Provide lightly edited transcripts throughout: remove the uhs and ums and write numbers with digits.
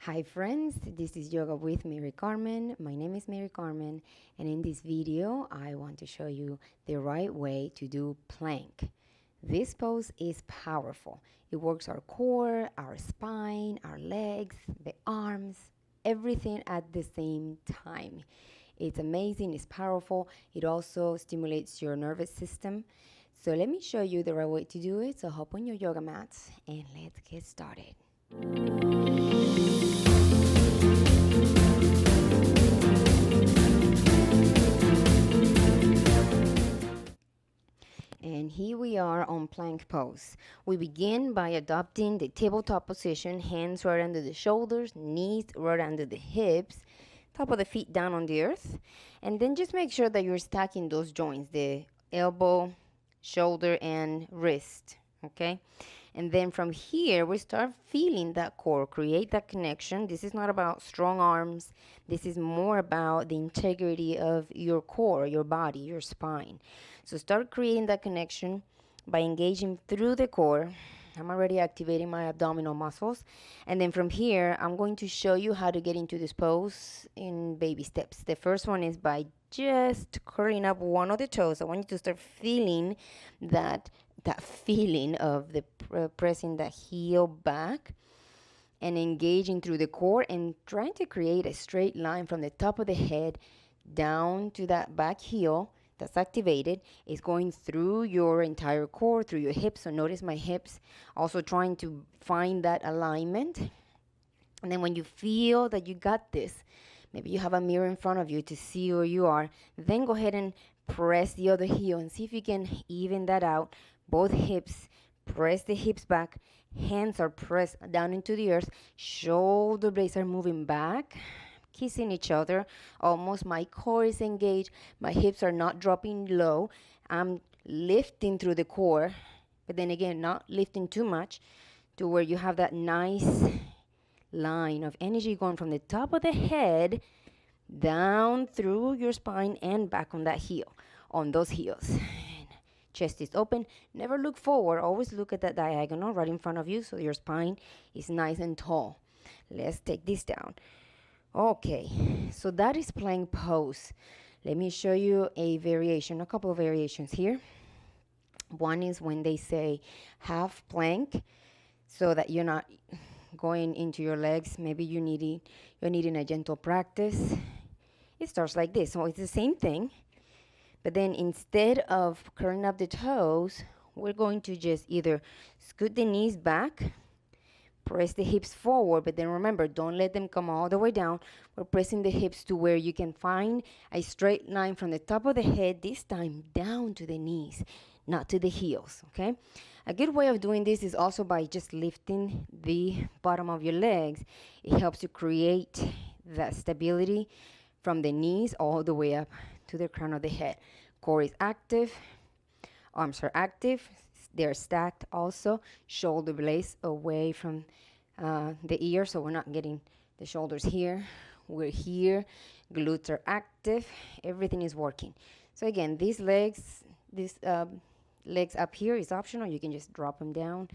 Hi friends, this is Yoga with Marycarmen. My name is Marycarmen, and in this video I want to show you the right way to do plank. This pose is powerful. It works our core, our spine, our legs, the arms, everything at the same time. It's amazing, it's powerful. It also stimulates your nervous system. So let me show you the right way to do it. So hop on your yoga mats and let's get started. And here we are on plank pose. We begin by adopting the tabletop position, hands right under the shoulders, knees right under the hips, top of the feet down on the earth. And then just make sure that you're stacking those joints, the elbow, shoulder, and wrist, okay? And then from here, we start feeling that core, create that connection. This is not about strong arms. This is more about the integrity of your core, your body, your spine. So start creating that connection by engaging through the core. I'm already activating my abdominal muscles. And then from here, I'm going to show you how to get into this pose in baby steps. The first one is by just curling up one of the toes. I want you to start feeling that feeling of the pressing that heel back and engaging through the core and trying to create a straight line from the top of the head down to that back heel that's activated. Is going through your entire core, through your hips. So notice my hips, also trying to find that alignment. And then when you feel that you got this, maybe you have a mirror in front of you to see where you are, then go ahead and press the other heel and see if you can even that out. Both hips, press the hips back, hands are pressed down into the earth, shoulder blades are moving back, kissing each other. Almost my core is engaged, my hips are not dropping low. I'm lifting through the core, but then again, not lifting too much to where you have that nice line of energy going from the top of the head down through your spine and back on that heel, on those heels. Chest is open. Never look forward. Always look at that diagonal right in front of you so your spine is nice and tall. Let's take this down. Okay, so that is plank pose. Let me show you a variation, a couple of variations here. One is when they say half plank, so that you're not going into your legs. Maybe you're needing a gentle practice. It starts like this. So it's the same thing. But then instead of curling up the toes, we're going to just either scoot the knees back, press the hips forward, but then remember, don't let them come all the way down. We're pressing the hips to where you can find a straight line from the top of the head, this time down to the knees, not to the heels, okay? A good way of doing this is also by just lifting the bottom of your legs. It helps you create that stability from the knees all the way up to the crown of the head. Core is active, arms are active, they're stacked also. Shoulder blades away from the ear, so we're not getting the shoulders here. We're here, glutes are active, everything is working. So again, these legs up here is optional. You can just drop them down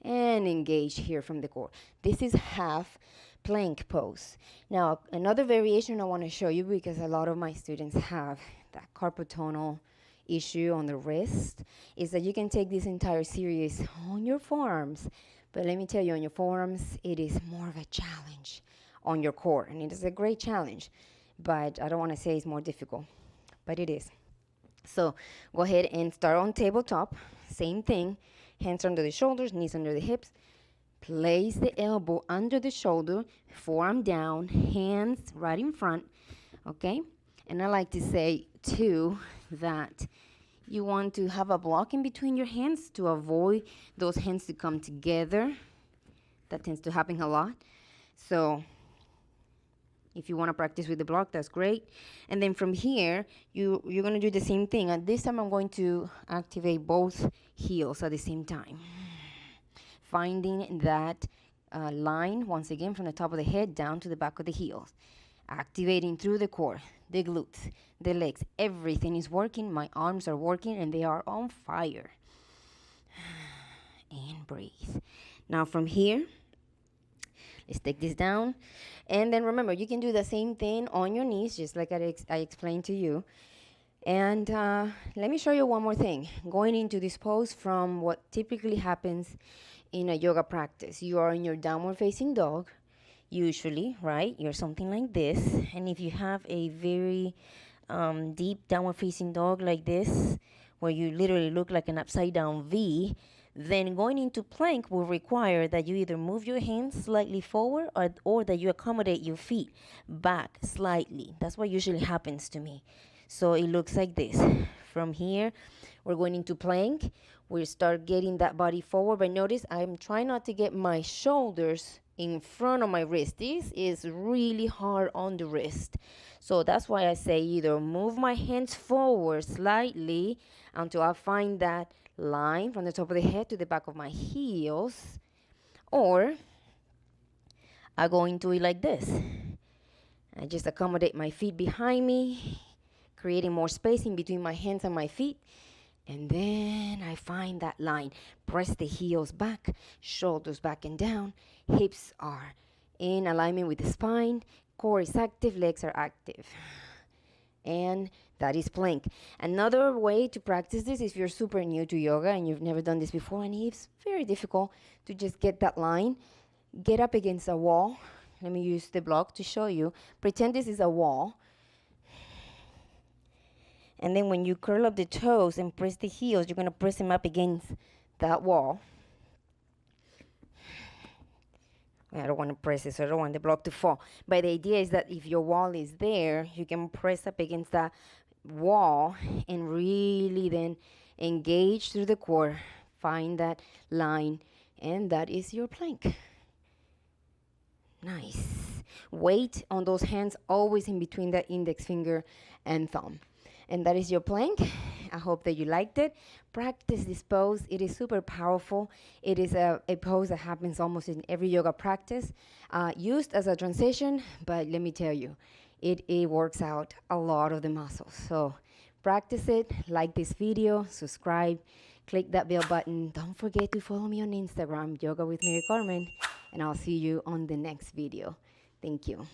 and engage here from the core. This is half plank pose. Now, another variation I want to show you, because a lot of my students have that carpal tunnel issue on the wrist, is that you can take this entire series on your forearms. But let me tell you, on your forearms, it is more of a challenge on your core. And it is a great challenge, but I don't want to say it's more difficult, but it is. So go ahead and start on tabletop. Same thing. Hands under the shoulders, knees under the hips. Place the elbow under the shoulder, forearm down, hands right in front, okay? And I like to say, too, that you want to have a block in between your hands to avoid those hands to come together. That tends to happen a lot. So if you want to practice with the block, that's great. And then from here, you're going to do the same thing. And this time I'm going to activate both heels at the same time. Finding that line, once again, from the top of the head down to the back of the heels. Activating through the core, the glutes, the legs. Everything is working. My arms are working, and they are on fire. And breathe. Now from here, Stick this down. And then remember, you can do the same thing on your knees, just like I explained to you. And let me show you one more thing. Going into this pose from what typically happens in a yoga practice. You are in your downward facing dog, usually, right? You're something like this. And if you have a very deep downward facing dog like this, where you literally look like an upside down V, then going into plank will require that you either move your hands slightly forward or that you accommodate your feet back slightly. That's what usually happens to me. So it looks like this. From here, we're going into plank. We start getting that body forward, but notice I'm trying not to get my shoulders in front of my wrist. This is really hard on the wrist. So that's why I say either move my hands forward slightly until I find that line from the top of the head to the back of my heels, or I go into it like this. I just accommodate my feet behind me, creating more space in between my hands and my feet. And then I find that line. Press the heels back, shoulders back and down. Hips are in alignment with the spine. Core is active, legs are active. And that is plank. Another way to practice this, if you're super new to yoga and you've never done this before, and it's very difficult to just get that line, get up against a wall. Let me use the block to show you. Pretend this is a wall. And then when you curl up the toes and press the heels, you're going to press them up against that wall. I don't want to press it, so I don't want the block to fall. But the idea is that if your wall is there, you can press up against that wall and really then engage through the core. Find that line, and that is your plank. Nice. Weight on those hands always in between the index finger and thumb. And that is your plank. I hope that you liked it. Practice this pose. It is super powerful. It is a pose that happens almost in every yoga practice, used as a transition, but let me tell you, it works out a lot of the muscles. So practice it, like this video, subscribe, click that bell button. Don't forget to follow me on Instagram, Yoga with Marycarmen, and I'll see you on the next video. Thank you.